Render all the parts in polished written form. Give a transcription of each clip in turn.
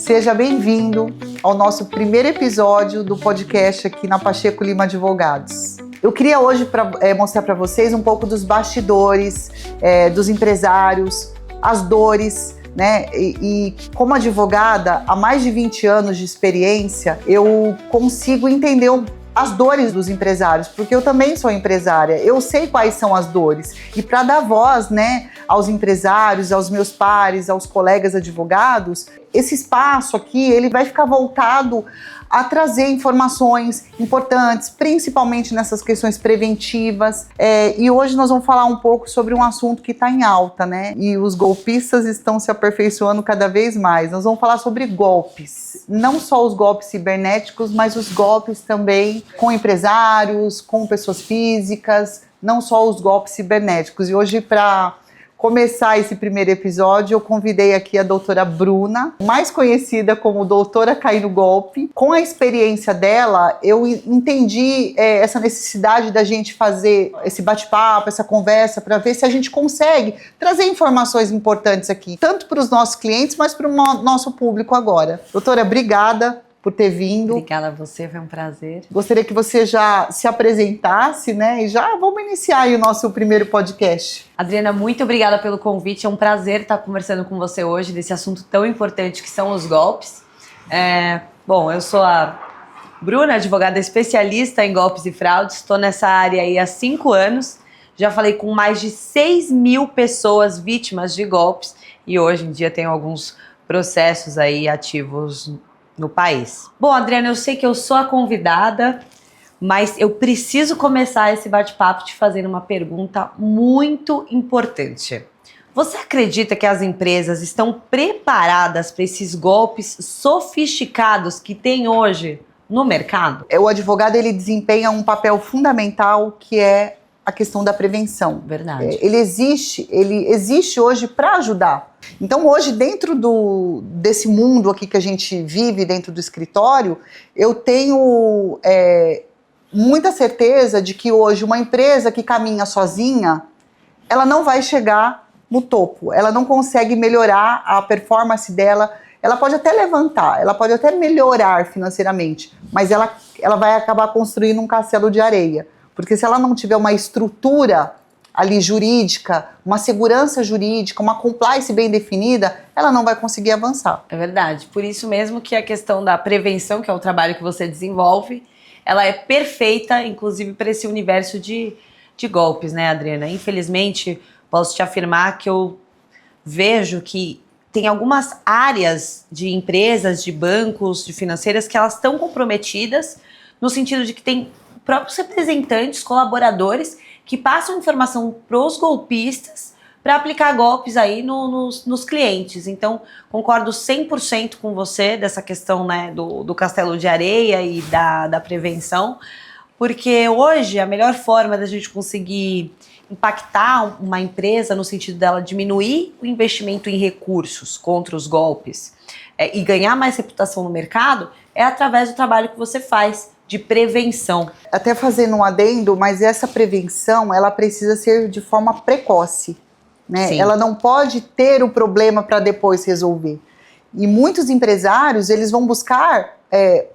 Seja bem-vindo ao nosso primeiro episódio do podcast aqui na Pacheco Lima Advogados. Eu queria hoje mostrar para vocês um pouco dos bastidores, dos empresários, as dores, né? E como advogada, há mais de 20 anos de experiência, eu consigo entender as dores dos empresários, porque eu também sou empresária, eu sei quais são as dores. E para dar voz, né, aos empresários, aos meus pares, aos colegas advogados, esse espaço aqui, ele vai ficar voltado a trazer informações importantes, principalmente nessas questões preventivas. E hoje nós vamos falar um pouco sobre um assunto que está em alta, né? E os golpistas estão se aperfeiçoando cada vez mais. Nós vamos falar sobre golpes, não só os golpes cibernéticos, mas os golpes também com empresários, com pessoas físicas, não só os golpes cibernéticos. E hoje, para começar esse primeiro episódio, eu convidei aqui a doutora Bruna, mais conhecida como doutora Cai no Golpe. Com a experiência dela, eu entendi essa necessidade da gente fazer esse bate-papo, essa conversa, para ver se a gente consegue trazer informações importantes aqui, tanto para os nossos clientes, mas para o nosso público agora. Doutora, obrigada por ter vindo. Obrigada a você, foi um prazer. Gostaria que você já se apresentasse, né? E já vamos iniciar aí o nosso primeiro podcast. Adriana, muito obrigada pelo convite. É um prazer estar conversando com você hoje desse assunto tão importante que são os golpes. Bom, eu sou a Bruna, advogada especialista em golpes e fraudes. Estou nessa área aí há 5 anos. Já falei com mais de 6.000 pessoas vítimas de golpes e hoje em dia tenho alguns processos aí ativos no país. Bom, Adriana, eu sei que eu sou a convidada, mas eu preciso começar esse bate-papo te fazendo uma pergunta muito importante. Você acredita que as empresas estão preparadas para esses golpes sofisticados que tem hoje no mercado? O advogado, ele desempenha um papel fundamental, que é a questão da prevenção. Verdade. Ele existe hoje para ajudar. Então hoje, dentro desse mundo aqui que a gente vive, dentro do escritório, eu tenho muita certeza de que hoje uma empresa que caminha sozinha, ela não vai chegar no topo, ela não consegue melhorar a performance dela, ela pode até levantar, ela pode até melhorar financeiramente, mas ela vai acabar construindo um castelo de areia. Porque se ela não tiver uma estrutura ali jurídica, uma segurança jurídica, uma compliance bem definida, ela não vai conseguir avançar. É verdade. Por isso mesmo que a questão da prevenção, que é o trabalho que você desenvolve, ela é perfeita, inclusive para esse universo de golpes, né, Adriana? Infelizmente, posso te afirmar que eu vejo que tem algumas áreas de empresas, de bancos, de financeiras, que elas estão comprometidas no sentido de que tem próprios representantes, colaboradores, que passam informação para os golpistas para aplicar golpes aí nos clientes. Então, concordo 100% com você dessa questão, né, do castelo de areia e da prevenção, porque hoje a melhor forma da gente conseguir impactar uma empresa no sentido dela diminuir o investimento em recursos contra os golpes e ganhar mais reputação no mercado é através do trabalho que você faz de prevenção. Até fazendo um adendo, mas essa prevenção, ela precisa ser de forma precoce, né? Sim. Ela não pode ter o problema para depois resolver. E muitos empresários, eles vão buscar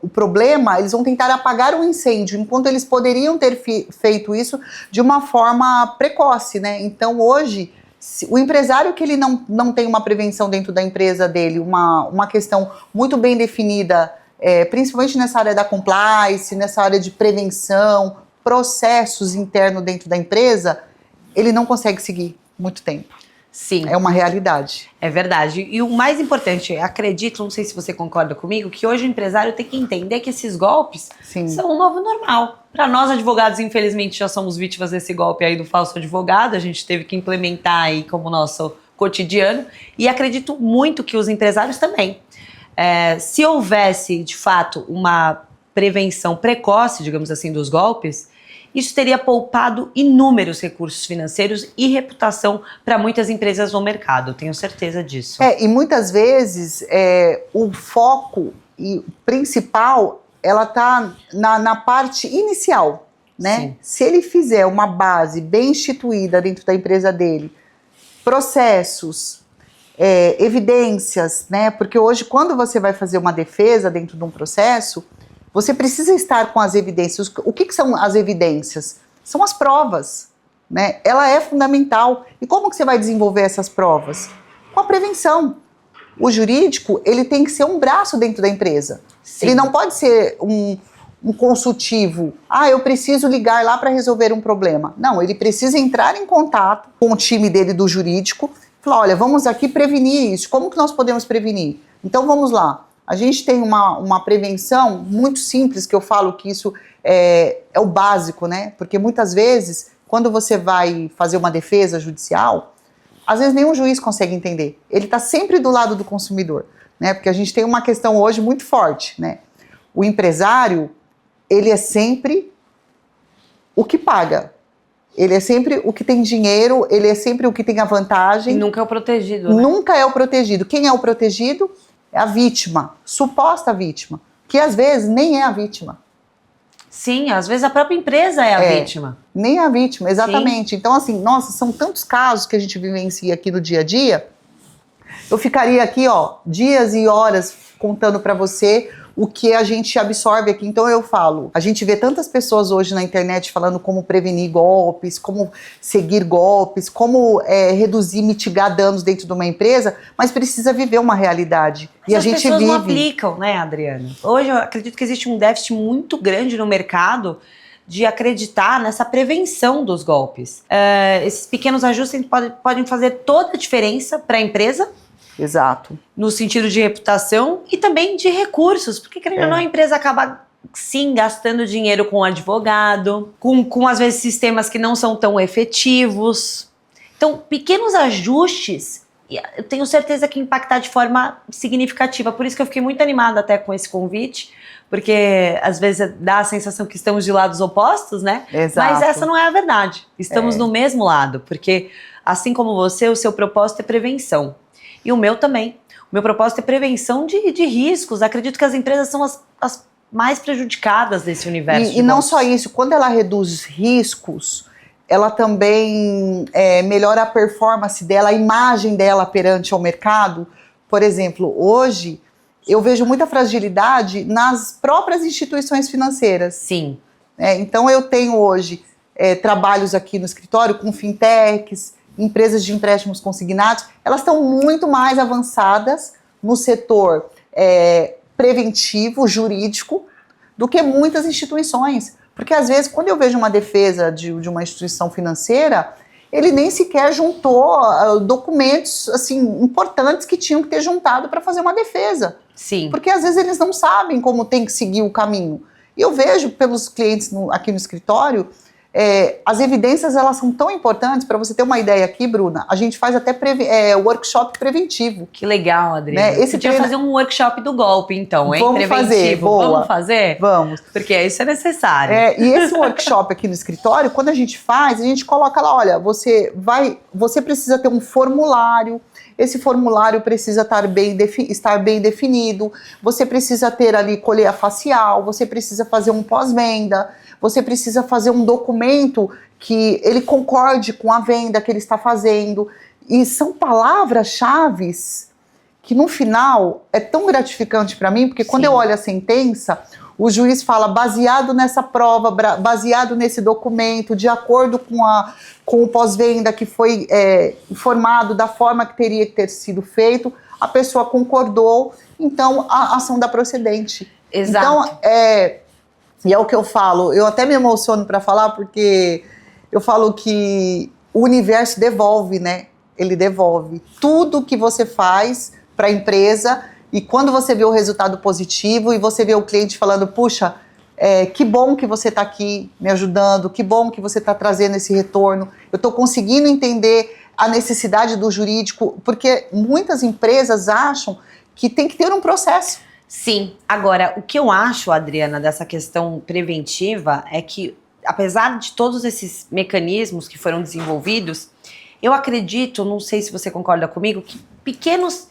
o problema, eles vão tentar apagar o incêndio, enquanto eles poderiam ter feito isso de uma forma precoce, né? Então hoje, o empresário que ele não tem uma prevenção dentro da empresa dele, uma questão muito bem definida, principalmente nessa área da compliance, nessa área de prevenção, processos internos dentro da empresa, ele não consegue seguir muito tempo. Sim. É uma realidade. É verdade. E o mais importante, acredito, não sei se você concorda comigo, que hoje o empresário tem que entender que esses golpes são um novo normal. Para nós advogados, infelizmente, já somos vítimas desse golpe aí do falso advogado, a gente teve que implementar aí como nosso cotidiano, e acredito muito que os empresários também. Se houvesse, de fato, uma prevenção precoce, digamos assim, dos golpes, isso teria poupado inúmeros recursos financeiros e reputação para muitas empresas no mercado, tenho certeza disso. E muitas vezes o foco principal, ela está na parte inicial, né? Sim. Se ele fizer uma base bem instituída dentro da empresa dele, processos, evidências, né? Porque hoje, quando você vai fazer uma defesa dentro de um processo, você precisa estar com as evidências. O que são as evidências? São as provas, né? Ela é fundamental. E como que você vai desenvolver essas provas? Com a prevenção. O jurídico, ele tem que ser um braço dentro da empresa. Sim. Ele não pode ser um consultivo. Eu preciso ligar lá para resolver um problema. Não, ele precisa entrar em contato com o time dele do jurídico e falar, olha, vamos aqui prevenir isso. Como que nós podemos prevenir? Então vamos lá. A gente tem uma prevenção muito simples, que eu falo que isso é o básico, né? Porque muitas vezes, quando você vai fazer uma defesa judicial, às vezes nenhum juiz consegue entender. Ele está sempre do lado do consumidor, né? Porque a gente tem uma questão hoje muito forte, né? O empresário, ele é sempre o que paga. Ele é sempre o que tem dinheiro, ele é sempre o que tem a vantagem. E nunca é o protegido, né? Nunca é o protegido. Quem é o protegido? É a vítima, suposta vítima, que às vezes nem é a vítima. Sim, às vezes a própria empresa é a vítima. Nem a vítima, exatamente. Sim. Então, assim, nossa, são tantos casos que a gente vivencia aqui no dia a dia. Eu ficaria aqui, dias e horas contando para você o que a gente absorve aqui. Então eu falo, a gente vê tantas pessoas hoje na internet falando como prevenir golpes, como seguir golpes, como reduzir, mitigar danos dentro de uma empresa, mas precisa viver uma realidade. Mas e a as gente pessoas vive. não aplicam, né, Adriana? Hoje eu acredito que existe um déficit muito grande no mercado de acreditar nessa prevenção dos golpes. Esses pequenos ajustes podem fazer toda a diferença para a empresa. Exato. No sentido de reputação e também de recursos, porque querendo ou não, a empresa acaba sim gastando dinheiro com advogado, com às vezes sistemas que não são tão efetivos. Então, pequenos ajustes, eu tenho certeza que impactar de forma significativa. Por isso que eu fiquei muito animada até com esse convite, porque às vezes dá a sensação que estamos de lados opostos, né? Exato. Mas essa não é a verdade. Estamos no mesmo lado, porque assim como você, o seu propósito é prevenção. E o meu também. O meu propósito é prevenção de riscos. Acredito que as empresas são as mais prejudicadas desse universo. E não só isso, quando ela reduz riscos, ela também melhora a performance dela, a imagem dela perante ao mercado. Por exemplo, hoje eu vejo muita fragilidade nas próprias instituições financeiras. Sim. Então eu tenho hoje trabalhos aqui no escritório com fintechs, empresas de empréstimos consignados, elas estão muito mais avançadas no setor preventivo, jurídico, do que muitas instituições. Porque às vezes, quando eu vejo uma defesa de uma instituição financeira, ele nem sequer juntou documentos assim, importantes que tinham que ter juntado para fazer uma defesa. Sim. Porque às vezes eles não sabem como tem que seguir o caminho. E eu vejo pelos clientes aqui no escritório, as evidências, elas são tão importantes. Para você ter uma ideia aqui, Bruna, a gente faz até workshop preventivo. Que legal, Adriana. Né? Podia fazer um workshop do golpe, então, hein? Vamos fazer, boa. Vamos fazer? Vamos. Porque isso é necessário. E esse workshop aqui no escritório, quando a gente faz, a gente coloca lá, olha, você precisa ter um formulário. Esse formulário precisa estar bem definido, você precisa ter ali colheita facial, você precisa fazer um pós-venda, você precisa fazer um documento que ele concorde com a venda que ele está fazendo. E são palavras-chave que no final é tão gratificante para mim, porque quando eu olho a sentença, o juiz fala baseado nessa prova, baseado nesse documento, de acordo com o pós-venda que foi informado da forma que teria que ter sido feito, a pessoa concordou, então a ação dá procedente. Exato. Então, e é o que eu falo, eu até me emociono para falar, porque eu falo que o universo devolve, né? Ele devolve tudo que você faz para a empresa. E quando você vê o resultado positivo e você vê o cliente falando, puxa, que bom que você está aqui me ajudando, que bom que você está trazendo esse retorno, eu estou conseguindo entender a necessidade do jurídico, porque muitas empresas acham que tem que ter um processo. Sim. Agora, o que eu acho, Adriana, dessa questão preventiva é que, apesar de todos esses mecanismos que foram desenvolvidos, eu acredito, não sei se você concorda comigo, que pequenos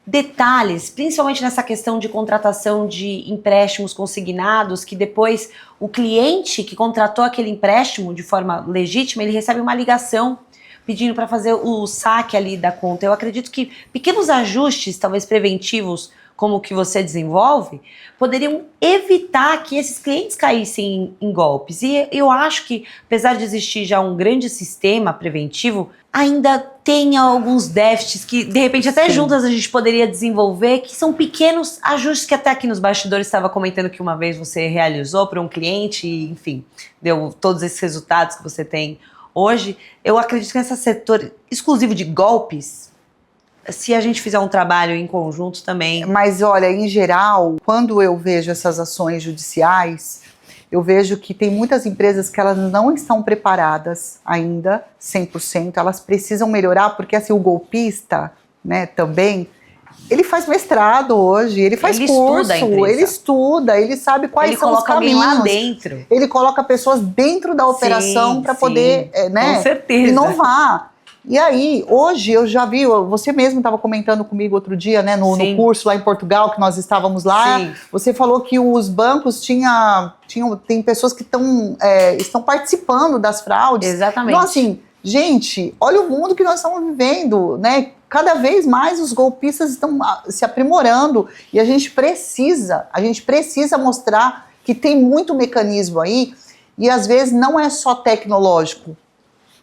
detalhes, principalmente nessa questão de contratação de empréstimos consignados, que depois o cliente que contratou aquele empréstimo de forma legítima, ele recebe uma ligação pedindo para fazer o saque ali da conta. Eu acredito que pequenos ajustes, talvez preventivos, como o que você desenvolve, poderiam evitar que esses clientes caíssem em golpes. E eu acho que, apesar de existir já um grande sistema preventivo, ainda tem alguns déficits que, de repente, até juntas a gente poderia desenvolver, que são pequenos ajustes que até aqui nos bastidores estava comentando que uma vez você realizou para um cliente e, enfim, deu todos esses resultados que você tem hoje. Eu acredito que nesse setor exclusivo de golpes, se a gente fizer um trabalho em conjunto também... Mas olha, em geral, quando eu vejo essas ações judiciais, eu vejo que tem muitas empresas que elas não estão preparadas ainda, 100%, elas precisam melhorar, porque assim, o golpista, né, também, ele faz mestrado hoje, ele faz curso, ele estuda, ele sabe quais são os caminhos. Ele coloca alguém lá dentro. Ele coloca pessoas dentro da operação para poder, né, com certeza, inovar. E aí, hoje eu já vi, você mesmo estava comentando comigo outro dia, né, no curso lá em Portugal, que nós estávamos lá, você falou que os bancos tem pessoas que estão participando das fraudes. Exatamente. Então assim, gente, olha o mundo que nós estamos vivendo, né, cada vez mais os golpistas estão se aprimorando e a gente precisa mostrar que tem muito mecanismo aí e às vezes não é só tecnológico,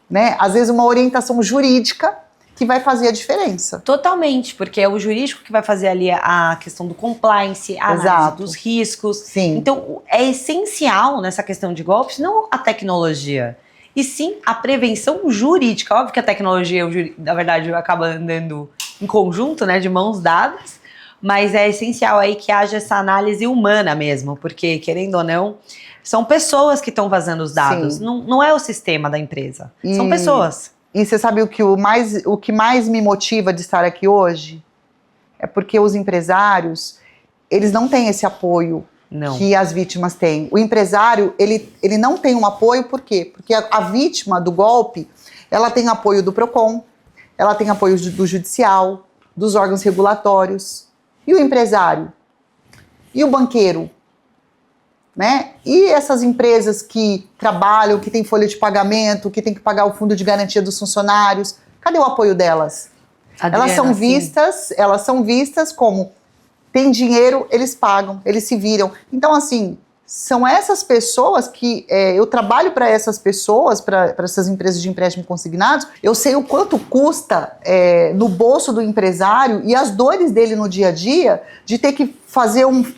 né? Às vezes uma orientação jurídica que vai fazer a diferença. Totalmente, porque é o jurídico que vai fazer ali a questão do compliance, a análise dos riscos. Sim. Então, é essencial nessa questão de golpes, não a tecnologia, e sim a prevenção jurídica. Óbvio que a tecnologia, na verdade, acaba andando em conjunto, né, de mãos dadas, mas é essencial aí que haja essa análise humana mesmo, porque, querendo ou não, são pessoas que estão vazando os dados, não é o sistema da empresa, são pessoas. E você sabe o que mais me motiva de estar aqui hoje? É porque os empresários, eles não têm esse apoio que as vítimas têm. O empresário, ele não tem um apoio, por quê? Porque a vítima do golpe, ela tem apoio do PROCON, ela tem apoio do judicial, dos órgãos regulatórios. E o empresário? E o banqueiro? Né? E essas empresas que trabalham, que têm folha de pagamento, que tem que pagar o fundo de garantia dos funcionários, cadê o apoio delas? Adriana, elas são vistas como tem dinheiro, eles pagam, eles se viram. Então, assim, são essas pessoas que eu trabalho para essas pessoas, para essas empresas de empréstimo consignados. Eu sei o quanto custa no bolso do empresário e as dores dele no dia a dia de ter que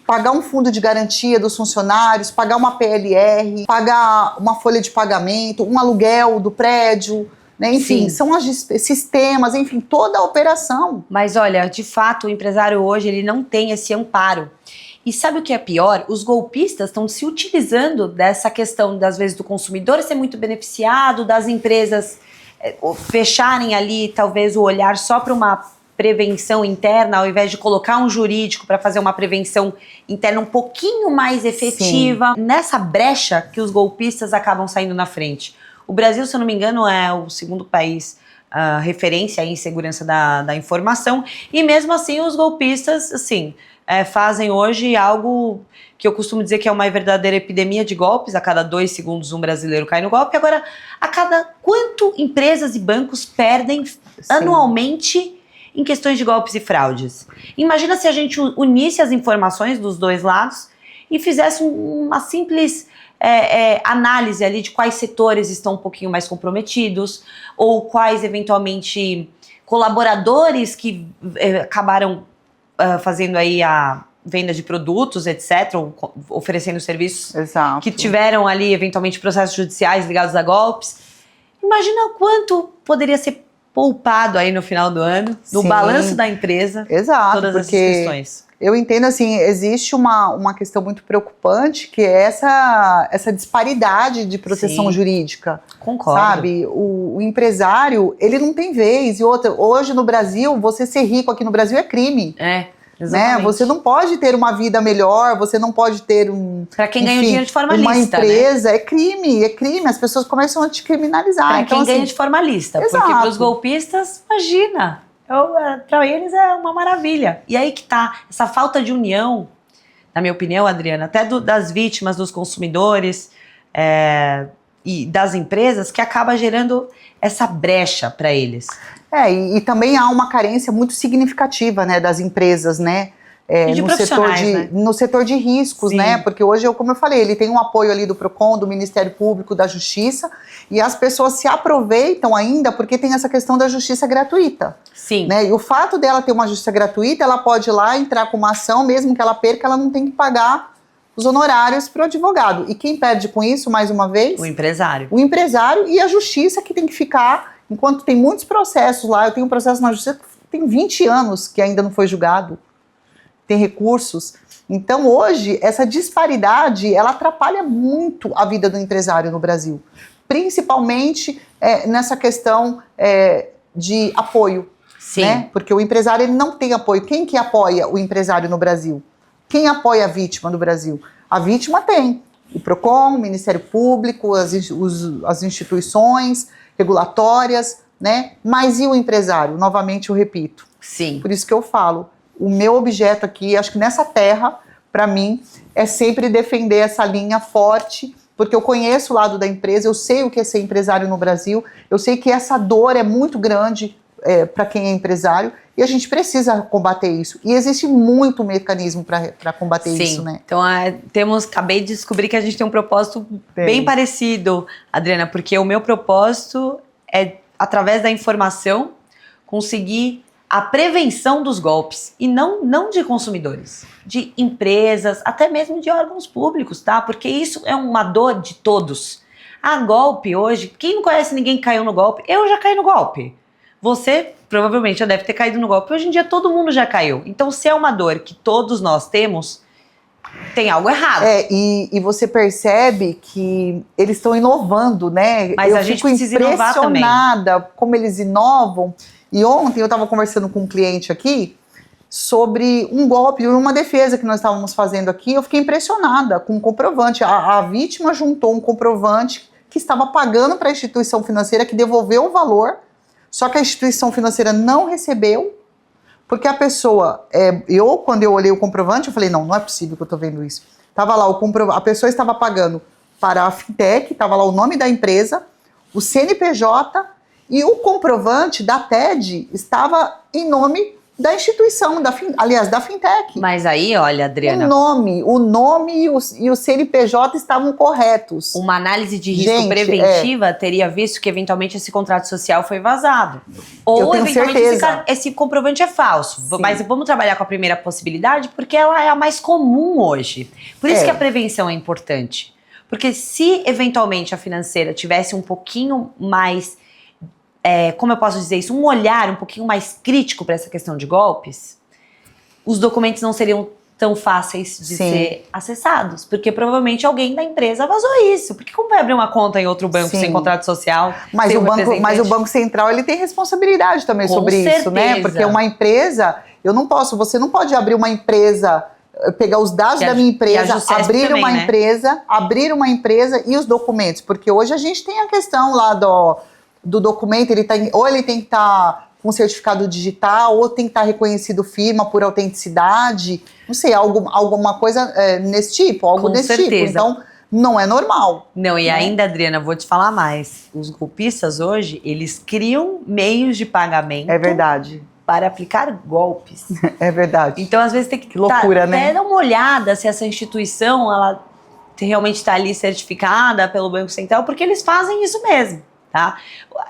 pagar um fundo de garantia dos funcionários, pagar uma PLR, pagar uma folha de pagamento, um aluguel do prédio, né? Enfim, são os sistemas, enfim, toda a operação. Mas olha, de fato, o empresário hoje ele não tem esse amparo. E sabe o que é pior? Os golpistas estão se utilizando dessa questão, das vezes, do consumidor ser muito beneficiado, das empresas fecharem ali, talvez, o olhar só para uma prevenção interna, ao invés de colocar um jurídico para fazer uma prevenção interna um pouquinho mais efetiva. Sim. Nessa brecha que os golpistas acabam saindo na frente. O Brasil, se eu não me engano, é o segundo país referência em segurança da informação, e mesmo assim os golpistas, assim, fazem hoje algo que eu costumo dizer que é uma verdadeira epidemia de golpes. A cada 2 segundos um brasileiro cai no golpe. Agora, a cada quanto empresas e bancos perdem anualmente em questões de golpes e fraudes? Imagina se a gente unisse as informações dos dois lados e fizesse uma simples análise ali de quais setores estão um pouquinho mais comprometidos, ou quais eventualmente colaboradores que acabaram fazendo aí a venda de produtos, etc., ou oferecendo serviços que tiveram ali eventualmente processos judiciais ligados a golpes. Imagina quanto poderia ser poupado aí no final do ano, no balanço da empresa, todas essas questões. Eu entendo, assim, existe uma questão muito preocupante, que é essa disparidade de proteção jurídica. Concordo. Sabe? O empresário, ele não tem vez. E outra, hoje no Brasil, você ser rico aqui no Brasil é crime. Exatamente. Né? Você não pode ter uma vida melhor, você não pode ter Para quem ganha dinheiro de forma lícita, uma empresa, né? É crime. As pessoas começam a te criminalizar. Para quem ganha de forma lícita. Porque para os golpistas, imagina, para eles é uma maravilha. E aí que tá, essa falta de união, na minha opinião, Adriana, até das vítimas, dos consumidores, e das empresas que acaba gerando essa brecha para eles. E também há uma carência muito significativa, né, das empresas, né? E de profissionais, né? No setor de riscos, Sim. né? Porque hoje, como eu falei, ele tem um apoio ali do PROCON, do Ministério Público, da Justiça, e as pessoas se aproveitam ainda porque tem essa questão da justiça gratuita. Sim. Né? E o fato dela ter uma justiça gratuita, ela pode ir lá entrar com uma ação, mesmo que ela perca, ela não tem que pagar os honorários para o advogado. E quem perde com isso, mais uma vez? O empresário. O empresário e a justiça que tem que ficar, enquanto tem muitos processos lá, eu tenho um processo na justiça que tem 20 anos que ainda não foi julgado, tem recursos. Então hoje, essa disparidade, ela atrapalha muito a vida do empresário no Brasil, principalmente nessa questão de apoio. Sim. Né? Porque o empresário ele não tem apoio. Quem que apoia o empresário no Brasil? Quem apoia a vítima no Brasil? A vítima tem o PROCON, o Ministério Público, as instituições regulatórias, né? Mas e o empresário? Novamente eu repito. Sim. Por isso que eu falo, o meu objeto aqui, acho que nessa terra, para mim, é sempre defender essa linha forte, porque eu conheço o lado da empresa, eu sei o que é ser empresário no Brasil, eu sei que essa dor é muito grande para quem é empresário, e a gente precisa combater isso. E existe muito mecanismo para combater isso, né? Então, acabei de descobrir que a gente tem um propósito bem parecido, Adriana, porque o meu propósito é, através da informação, conseguir a prevenção dos golpes, e não de consumidores, de empresas, até mesmo de órgãos públicos, tá? Porque isso é uma dor de todos. A golpe hoje, quem não conhece ninguém que caiu no golpe? Eu já caí no golpe. Você provavelmente já deve ter caído no golpe. Hoje em dia todo mundo já caiu. Então, se é uma dor que todos nós temos, tem algo errado. E você percebe que eles estão inovando, né? Mas a gente precisa inovar também. Eu fico impressionada como eles inovam. E ontem eu estava conversando com um cliente aqui sobre um golpe, uma defesa que nós estávamos fazendo aqui. Eu fiquei impressionada com um comprovante. A vítima juntou um comprovante que estava pagando para a instituição financeira que devolveu o valor. Só que a instituição financeira não recebeu, porque a pessoa, quando eu olhei o comprovante, eu falei, não é possível que eu estou vendo isso. Tava lá, a pessoa estava pagando para a fintech, estava lá o nome da empresa, o CNPJ e o comprovante da TED estava em nome da instituição, da fintech. Mas aí, olha, Adriana... O nome e o CNPJ estavam corretos. Uma análise de risco preventiva teria visto que, eventualmente, esse contrato social foi vazado. Ou, eventualmente, esse comprovante é falso. Sim. Mas vamos trabalhar com a primeira possibilidade, porque ela é a mais comum hoje. Por isso que a prevenção é importante. Porque se, eventualmente, a financeira tivesse um pouquinho mais... como eu posso dizer isso? Um olhar um pouquinho mais crítico para essa questão de golpes, os documentos não seriam tão fáceis de ser acessados, porque provavelmente alguém da empresa vazou isso. Porque como vai abrir uma conta em outro banco sem contrato social? Mas o Banco Central ele tem responsabilidade também sobre isso, né? Porque uma empresa, você não pode abrir uma empresa, pegar os dados da minha empresa, abrir uma empresa e os documentos, porque hoje a gente tem a questão lá do documento, ele tem que estar com certificado digital, ou tem que estar reconhecido firma por autenticidade, não sei, alguma coisa nesse tipo, desse tipo. Então, não é normal. Não, e ainda, Adriana, vou te falar mais. Os golpistas hoje, eles criam meios de pagamento. É verdade. Para aplicar golpes. É verdade. Então, às vezes, tem que loucura, né? Até dar uma olhada se essa instituição, ela realmente está ali certificada pelo Banco Central, porque eles fazem isso mesmo. Tá?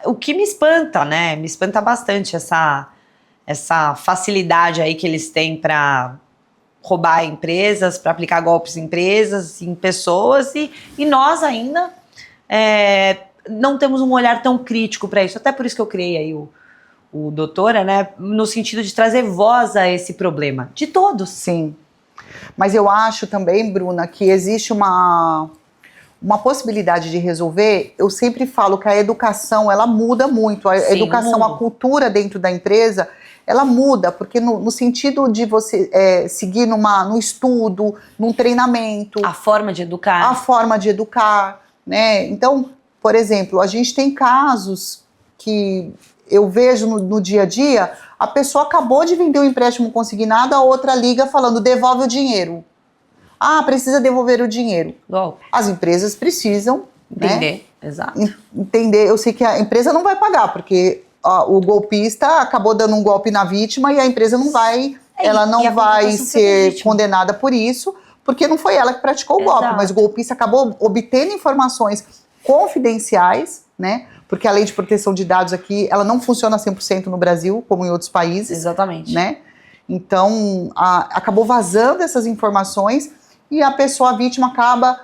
O que me espanta, né? Me espanta bastante essa facilidade aí que eles têm para roubar empresas, para aplicar golpes em empresas, em pessoas, e nós ainda não temos um olhar tão crítico para isso. Até por isso que eu criei aí o Doutora, né? No sentido de trazer voz a esse problema. De todos. Sim. Mas eu acho também, Bruna, que existe uma possibilidade de resolver. Eu sempre falo que a educação, ela muda muito. A educação, a cultura dentro da empresa, ela muda, porque no sentido de você seguir num estudo, num treinamento. A forma de educar. A forma de educar, né? Então, por exemplo, a gente tem casos que eu vejo no dia a dia, a pessoa acabou de vender um empréstimo consignado, a outra liga falando, devolve o dinheiro. Ah, precisa devolver o dinheiro. Golpe. As empresas precisam Entender, exato. Entender, eu sei que a empresa não vai pagar, porque o golpista acabou dando um golpe na vítima e a empresa não vai, ela não vai ser condenada por isso, porque não foi ela que praticou o golpe, mas o golpista acabou obtendo informações confidenciais, né? Porque a lei de proteção de dados aqui, ela não funciona 100% no Brasil, como em outros países. Exatamente. Né? Então, acabou vazando essas informações e a vítima acaba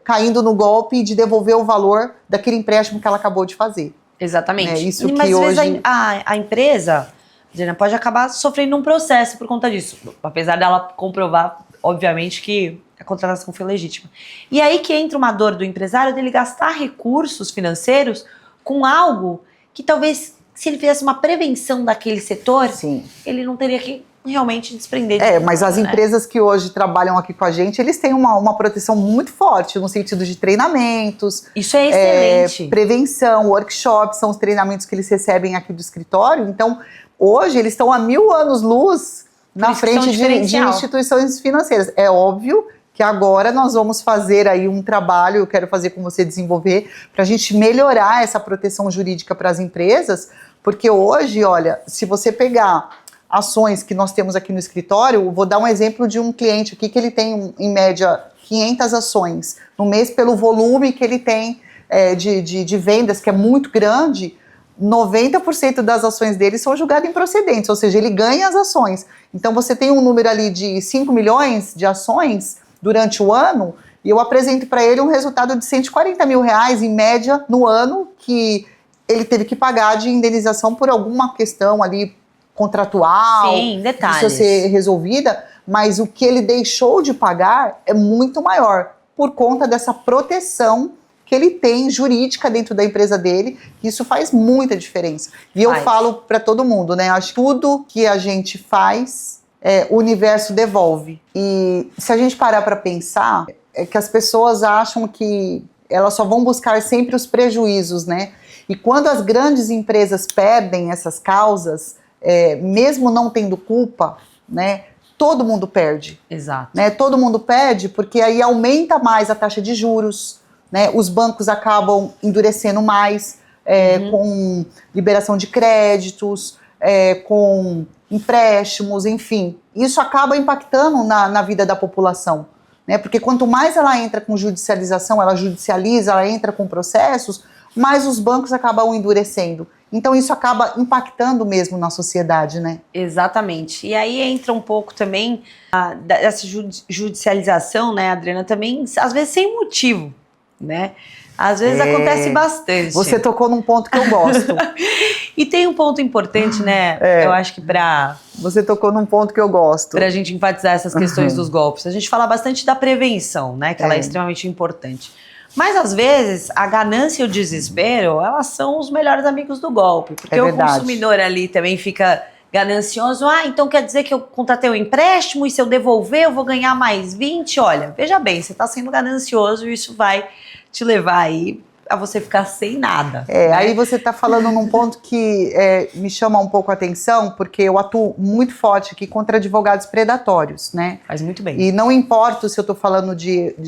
caindo no golpe de devolver o valor daquele empréstimo que ela acabou de fazer. Exatamente. Isso mas que às hoje... vezes a empresa, Diana, pode acabar sofrendo um processo por conta disso, apesar dela comprovar, obviamente, que a contratação foi legítima. E aí que entra uma dor do empresário dele gastar recursos financeiros com algo que talvez, se ele fizesse uma prevenção daquele setor, Sim. ele não teria que realmente desprender de mas as empresas que hoje trabalham aqui com a gente, eles têm uma proteção muito forte no sentido de treinamentos. Isso é excelente. Prevenção, workshops, são os treinamentos que eles recebem aqui do escritório. Então, hoje, eles estão a 1000 anos-luz na frente de instituições financeiras. É óbvio que agora nós vamos fazer aí um trabalho, eu quero fazer com você desenvolver, para a gente melhorar essa proteção jurídica para as empresas, porque hoje, olha, se você pegar ações que nós temos aqui no escritório, vou dar um exemplo de um cliente aqui que ele tem, em média, 500 ações no mês, pelo volume que ele tem de vendas, que é muito grande. 90% das ações dele são julgadas improcedentes, ou seja, ele ganha as ações. Então você tem um número ali de 5 milhões de ações durante o ano, e eu apresento para ele um resultado de 140 mil reais em média no ano, que ele teve que pagar de indenização por alguma questão ali contratual. Sim, detalhes. Precisa ser resolvida, mas o que ele deixou de pagar é muito maior, por conta dessa proteção que ele tem jurídica dentro da empresa dele, isso faz muita diferença. E eu falo para todo mundo, né? Acho que tudo que a gente faz, o universo devolve. E se a gente parar para pensar, é que as pessoas acham que elas só vão buscar sempre os prejuízos, né? E quando as grandes empresas perdem essas causas, mesmo não tendo culpa, né? Todo mundo perde. Exato. Né? Todo mundo perde porque aí aumenta mais a taxa de juros, né? Os bancos acabam endurecendo mais, com liberação de créditos, com empréstimos, enfim. Isso acaba impactando na vida da população, né? Porque quanto mais ela entra com judicialização, ela judicializa, ela entra com processos, mais os bancos acabam endurecendo. Então isso acaba impactando mesmo na sociedade, né? Exatamente. E aí entra um pouco também essa judicialização, né, Adriana, também, às vezes sem motivo, né? Às vezes acontece bastante. Você tocou num ponto que eu gosto. E tem um ponto importante, né? Eu acho que Você tocou num ponto que eu gosto. Pra gente enfatizar essas questões dos golpes. A gente fala bastante da prevenção, né? Que ela é extremamente importante. Mas, às vezes, a ganância e o desespero, elas são os melhores amigos do golpe. Porque o consumidor ali também fica ganancioso. Então quer dizer que eu contratei um empréstimo e se eu devolver eu vou ganhar mais 20? Olha, veja bem, você está sendo ganancioso e isso vai te levar aí a você ficar sem nada. Né? Aí você está falando num ponto que me chama um pouco a atenção, porque eu atuo muito forte aqui contra advogados predatórios, né? Faz muito bem. E não importa se eu estou falando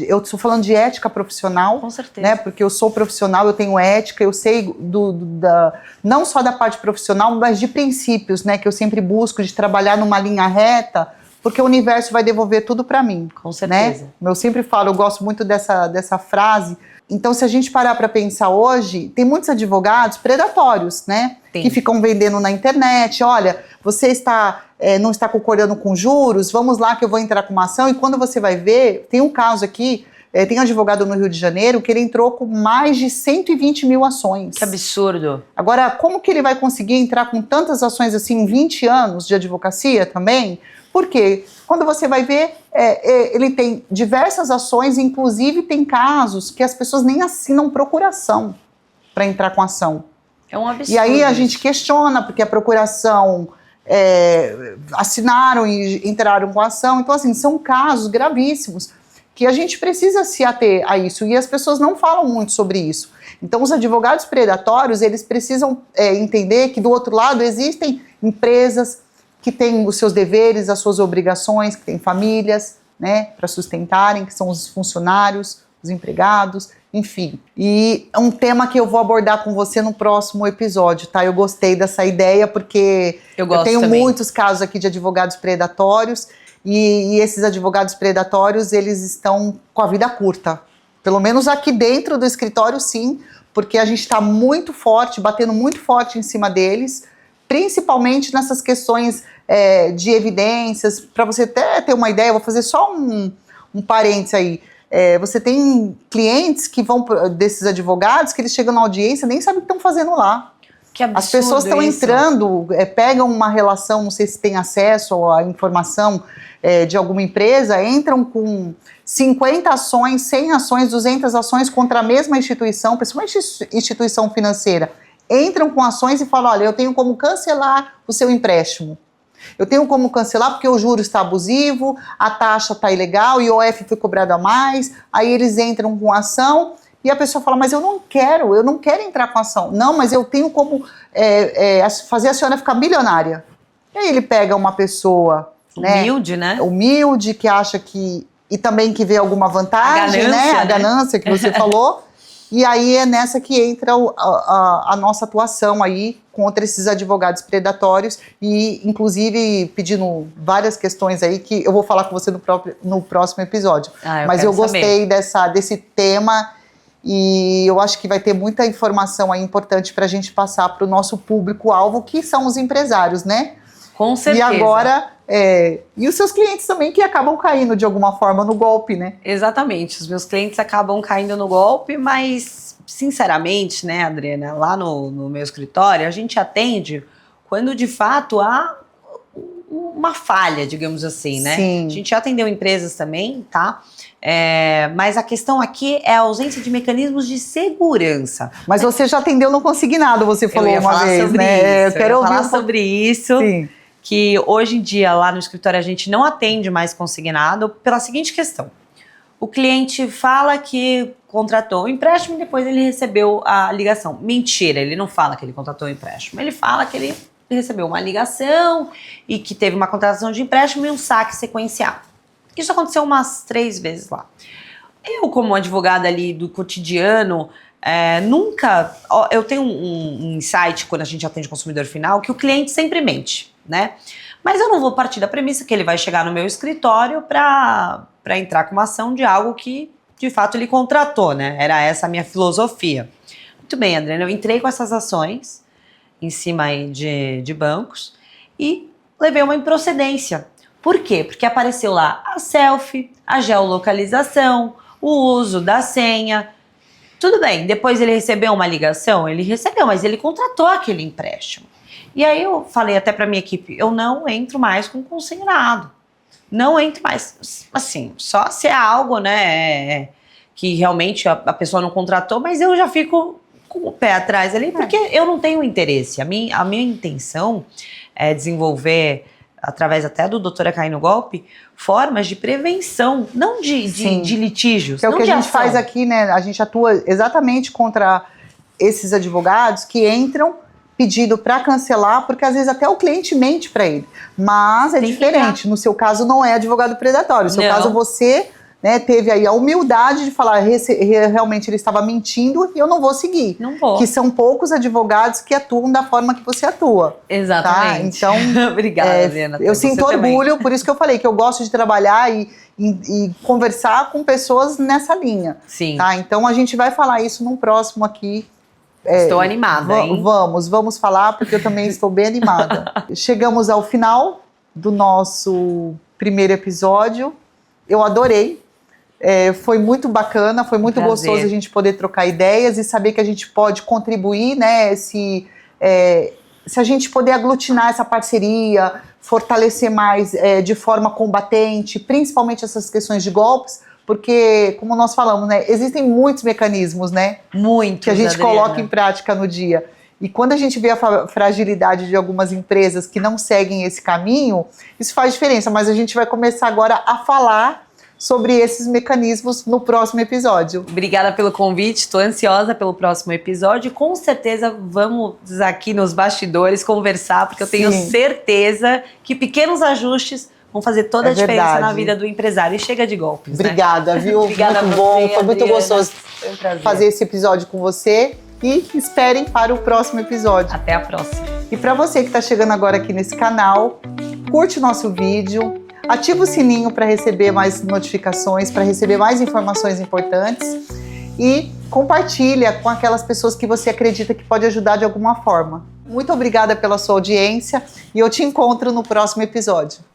eu estou falando de ética profissional. Com certeza. Né? Porque eu sou profissional, eu tenho ética, eu sei não só da parte profissional, mas de princípios, né? Que eu sempre busco de trabalhar numa linha reta, porque o universo vai devolver tudo para mim. Com certeza. Né? Eu sempre falo, eu gosto muito dessa frase. Então, se a gente parar para pensar hoje, tem muitos advogados predatórios, né? Tem. Que ficam vendendo na internet. Olha, você não está concordando com juros, vamos lá que eu vou entrar com uma ação. E quando você vai ver, tem um caso aqui, tem um advogado no Rio de Janeiro que ele entrou com mais de 120 mil ações. Que absurdo. Agora, como que ele vai conseguir entrar com tantas ações assim em 20 anos de advocacia também? Por quê? Quando você vai ver, ele tem diversas ações, inclusive tem casos que as pessoas nem assinam procuração para entrar com ação. É um absurdo. E aí a gente questiona, porque a procuração assinaram e entraram com a ação. Então, assim, são casos gravíssimos que a gente precisa se ater a isso. E as pessoas não falam muito sobre isso. Então, os advogados predatórios, eles precisam entender que do outro lado existem empresas que têm os seus deveres, as suas obrigações, que têm famílias, né, para sustentarem, que são os funcionários, os empregados, enfim. E é um tema que eu vou abordar com você no próximo episódio, tá? Eu gostei dessa ideia porque eu tenho também muitos casos aqui de advogados predatórios e esses advogados predatórios, eles estão com a vida curta. Pelo menos aqui dentro do escritório, sim, porque a gente está muito forte, batendo muito forte em cima deles, principalmente nessas questões de evidências. Para você até ter uma ideia, eu vou fazer só um parênteses aí. Você tem clientes que vão, desses advogados, que eles chegam na audiência nem sabem o que estão fazendo lá. Que absurdo. As pessoas estão entrando, pegam uma relação, não sei se tem acesso à informação de alguma empresa, entram com 50 ações, 100 ações, 200 ações contra a mesma instituição, principalmente instituição financeira. Entram com ações e falam, olha, eu tenho como cancelar o seu empréstimo. Eu tenho como cancelar porque o juro está abusivo, a taxa está ilegal, o IOF foi cobrado a mais, aí eles entram com ação e a pessoa fala, mas eu não quero entrar com ação. Não, mas eu tenho como fazer a senhora ficar milionária. E aí ele pega uma pessoa... humilde, né? Humilde, que acha que... E também que vê alguma vantagem, a ganância que você falou. E aí é nessa que entra a nossa atuação aí contra esses advogados predatórios e, inclusive, pedindo várias questões aí que eu vou falar com você no próximo episódio. Mas eu gostei desse tema e eu acho que vai ter muita informação aí importante para a gente passar para o nosso público-alvo, que são os empresários, né? Com certeza. E agora... e os seus clientes também que acabam caindo de alguma forma no golpe, né? Exatamente, os meus clientes acabam caindo no golpe, mas sinceramente, né, Adriana, lá no meu escritório, a gente atende quando de fato há uma falha, digamos assim, né? Sim. A gente já atendeu empresas também, tá? Mas a questão aqui é a ausência de mecanismos de segurança. Mas você já atendeu no consignado, você falou uma vez, né? Eu quero falar sobre isso. Sim. Que hoje em dia lá no escritório a gente não atende mais consignado pela seguinte questão. O cliente fala que contratou o empréstimo e depois ele recebeu a ligação. Mentira, ele não fala que ele contratou o empréstimo. Ele fala que ele recebeu uma ligação e que teve uma contratação de empréstimo e um saque sequencial. Isso aconteceu umas 3 vezes lá. Eu, como advogada ali do cotidiano, nunca... Eu tenho um insight quando a gente atende o consumidor final que o cliente sempre mente, né? Mas eu não vou partir da premissa que ele vai chegar no meu escritório para entrar com uma ação de algo que, de fato, ele contratou, né? Era essa a minha filosofia. Muito bem, Adriana, eu entrei com essas ações em cima aí de bancos e levei uma improcedência. Por quê? Porque apareceu lá a selfie, a geolocalização, o uso da senha. Tudo bem, depois ele recebeu uma ligação? Ele recebeu, mas ele contratou aquele empréstimo. E aí eu falei até para minha equipe, eu não entro mais com consignado. Não entro mais, assim, só se é algo, né, que realmente a pessoa não contratou, mas eu já fico com o pé atrás ali, porque eu não tenho interesse. A minha intenção é desenvolver, através até do Doutora Cair no Golpe, formas de prevenção, não de litígios. Que é o que a gente faz aqui, né? A gente atua exatamente contra esses advogados que entram pedido para cancelar, porque às vezes até o cliente mente para ele. Mas é diferente. No seu caso, não é advogado predatório. No seu caso, você, né, teve aí a humildade de falar realmente ele estava mentindo e eu não vou seguir. Não vou. Que são poucos advogados que atuam da forma que você atua. Exatamente. Tá? Então, obrigada, Adriana. Eu sinto orgulho, por isso que eu falei que eu gosto de trabalhar e conversar com pessoas nessa linha. Sim. Tá? Então, a gente vai falar isso num próximo aqui. Estou animada, hein? Vamos falar, porque eu também estou bem animada. Chegamos ao final do nosso primeiro episódio. Eu adorei. Foi muito bacana, foi muito gostoso a gente poder trocar ideias e saber que a gente pode contribuir, né? Se a gente puder aglutinar essa parceria, fortalecer mais de forma combatente, principalmente essas questões de golpes, porque, como nós falamos, né, existem muitos mecanismos, né? Muitos, que a gente Adriana. coloca em prática no dia. E quando a gente vê a fragilidade de algumas empresas que não seguem esse caminho, isso faz diferença. Mas a gente vai começar agora a falar sobre esses mecanismos no próximo episódio. Obrigada pelo convite, estou ansiosa pelo próximo episódio. Com certeza vamos aqui nos bastidores conversar, porque eu tenho certeza que pequenos ajustes vão fazer toda a É diferença verdade. na vida do empresário. E chega de golpes, né? Obrigada, viu? Obrigada muito a bom, você, foi muito Adriana. gostoso Foi um prazer. fazer esse episódio com você e esperem para o próximo episódio. Até a próxima. E para você que está chegando agora aqui nesse canal, curte o nosso vídeo, ativa o sininho para receber mais notificações, para receber mais informações importantes e compartilha com aquelas pessoas que você acredita que pode ajudar de alguma forma. Muito obrigada pela sua audiência e eu te encontro no próximo episódio.